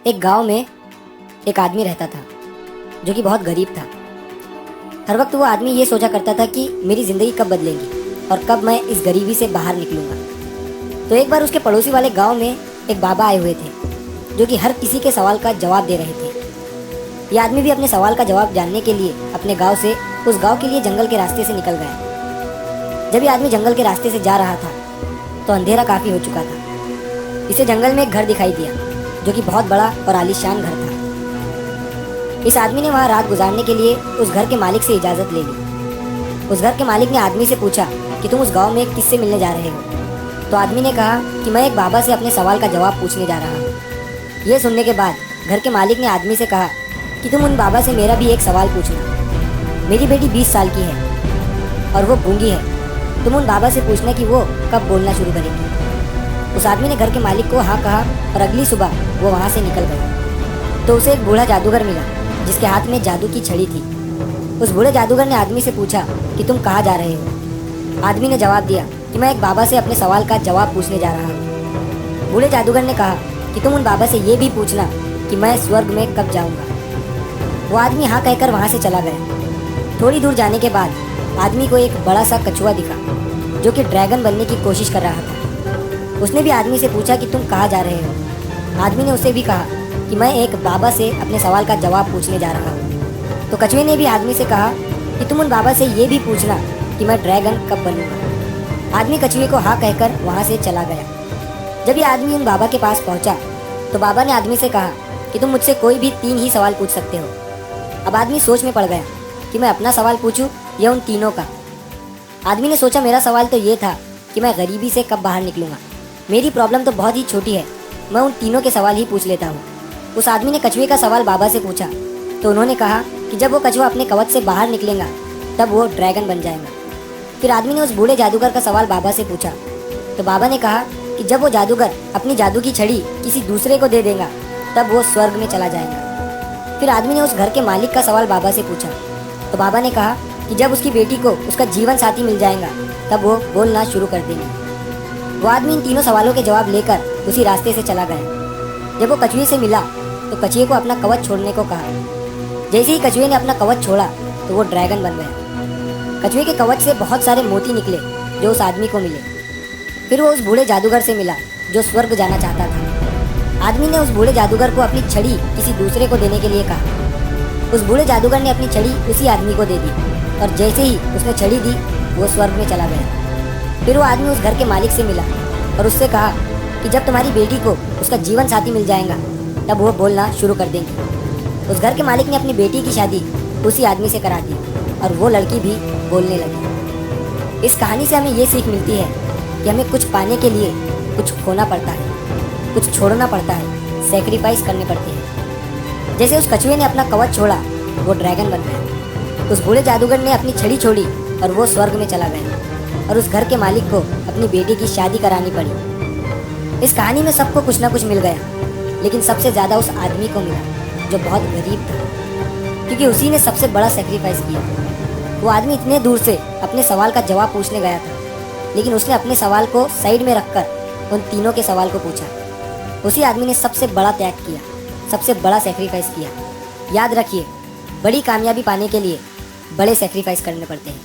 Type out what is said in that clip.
एक गांव में एक आदमी रहता था जो कि बहुत गरीब था। हर वक्त वो आदमी ये सोचा करता था कि मेरी ज़िंदगी कब बदलेगी और कब मैं इस गरीबी से बाहर निकलूँगा। तो एक बार उसके पड़ोसी वाले गांव में एक बाबा आए हुए थे जो कि हर किसी के सवाल का जवाब दे रहे थे। ये आदमी भी अपने सवाल का जवाब जानने के लिए अपने गांव से उस गांव के लिए जंगल के रास्ते से निकल गया। जब ये आदमी जंगल के रास्ते से जा रहा था तो अंधेरा काफ़ी हो चुका था। इसे जंगल में एक घर दिखाई दिया जो कि बहुत बड़ा और आलीशान घर था। इस आदमी ने वहाँ रात गुजारने के लिए उस घर के मालिक से इजाज़त ले ली। उस घर के मालिक ने आदमी से पूछा कि तुम उस गांव में किससे मिलने जा रहे हो। तो आदमी ने कहा कि मैं एक बाबा से अपने सवाल का जवाब पूछने जा रहा हूँ। ये सुनने के बाद घर के मालिक ने आदमी से कहा कि तुम उन बाबा से मेरा भी एक सवाल पूछना। मेरी बेटी 20 साल की है और वो गूंगी है। तुम उन बाबा से पूछना कि वो कब बोलना शुरू करेंगे। उस आदमी ने घर के मालिक को हाँ कहा और अगली सुबह वो वहाँ से निकल गया। तो उसे एक बूढ़ा जादूगर मिला जिसके हाथ में जादू की छड़ी थी। उस बूढ़े जादूगर ने आदमी से पूछा कि तुम कहाँ जा रहे हो। आदमी ने जवाब दिया कि मैं एक बाबा से अपने सवाल का जवाब पूछने जा रहा हूँ। बूढ़े जादूगर ने कहा कि तुम उन बाबा से ये भी पूछना कि मैं स्वर्ग में कब जाऊँगा। वो आदमी हाँ कहकर वहाँ से चला गया। थोड़ी दूर जाने के बाद आदमी को एक बड़ा सा कछुआ दिखा जो कि ड्रैगन बनने की कोशिश कर रहा था। उसने भी आदमी से पूछा कि तुम कहाँ जा रहे हो। आदमी ने उसे भी कहा कि मैं एक बाबा से अपने सवाल का जवाब पूछने जा रहा हूँ। तो कछुए ने भी आदमी से कहा कि तुम उन बाबा से ये भी पूछना कि मैं ड्रैगन कब बनूंगा। आदमी कछुए को हाँ कहकर वहाँ से चला गया। जब ये आदमी उन बाबा के पास पहुँचा तो बाबा ने आदमी से कहा कि तुम मुझसे कोई भी 3 ही सवाल पूछ सकते हो। अब आदमी सोच में पड़ गया कि मैं अपना सवाल पूछूं या उन तीनों का। आदमी ने सोचा मेरा सवाल तो ये था कि मैं गरीबी से कब बाहर निकलूंगा। मेरी प्रॉब्लम तो बहुत ही छोटी है, मैं उन तीनों के सवाल ही पूछ लेता हूँ। उस आदमी ने कछुए का सवाल बाबा से पूछा तो उन्होंने कहा कि जब वो कछुआ अपने कवच से बाहर निकलेगा तब वो ड्रैगन बन जाएगा। फिर आदमी ने उस बूढ़े जादूगर का सवाल बाबा से पूछा तो बाबा ने कहा कि जब वो जादूगर अपनी जादू की छड़ी किसी दूसरे को दे देगा तब वो स्वर्ग में चला जाएगा। फिर आदमी ने उस घर के मालिक का सवाल बाबा से पूछा तो बाबा ने कहा कि जब उसकी बेटी को उसका जीवन साथी मिल जाएगा तब वो बोलना शुरू कर देंगे। वो आदमी इन तीनों सवालों के जवाब लेकर उसी रास्ते से चला गया। जब वो कछुए से मिला तो कछुए को अपना कवच छोड़ने को कहा। जैसे ही कछुए ने अपना कवच छोड़ा तो वो ड्रैगन बन गया। कछुए के कवच से बहुत सारे मोती निकले जो उस आदमी को मिले। फिर वो उस बूढ़े जादूगर से मिला जो स्वर्ग जाना चाहता था। आदमी ने उस बूढ़े जादूगर को अपनी छड़ी किसी दूसरे को देने के लिए कहा। उस बूढ़े जादूगर ने अपनी छड़ी उसी आदमी को दे दी और जैसे ही उसने छड़ी दी वो स्वर्ग में चला गया। फिर वो आदमी उस घर के मालिक से मिला और उससे कहा कि जब तुम्हारी बेटी को उसका जीवन साथी मिल जाएगा तब वो बोलना शुरू कर देंगे। उस घर के मालिक ने अपनी बेटी की शादी उसी आदमी से करा दी और वो लड़की भी बोलने लगी। इस कहानी से हमें ये सीख मिलती है कि हमें कुछ पाने के लिए कुछ खोना पड़ता है, कुछ छोड़ना पड़ता है, सेक्रीफाइस करने पड़ते हैं। जैसे उस कछुए ने अपना कवच छोड़ा वो ड्रैगन बन गया। उस बूढ़े जादूगर ने अपनी छड़ी छोड़ी और वो स्वर्ग में चला गया और उस घर के मालिक को अपनी बेटी की शादी करानी पड़ी। इस कहानी में सबको कुछ ना कुछ मिल गया, लेकिन सबसे ज़्यादा उस आदमी को मिला जो बहुत गरीब था, क्योंकि उसी ने सबसे बड़ा सेक्रीफाइस किया। वो आदमी इतने दूर से अपने सवाल का जवाब पूछने गया था, लेकिन उसने अपने सवाल को साइड में रखकर उन तीनों के सवाल को पूछा। उसी आदमी ने सबसे बड़ा त्याग किया, सबसे बड़ा सेक्रीफाइस किया। याद रखिए, बड़ी कामयाबी पाने के लिए बड़े सेक्रीफाइस करने पड़ते हैं।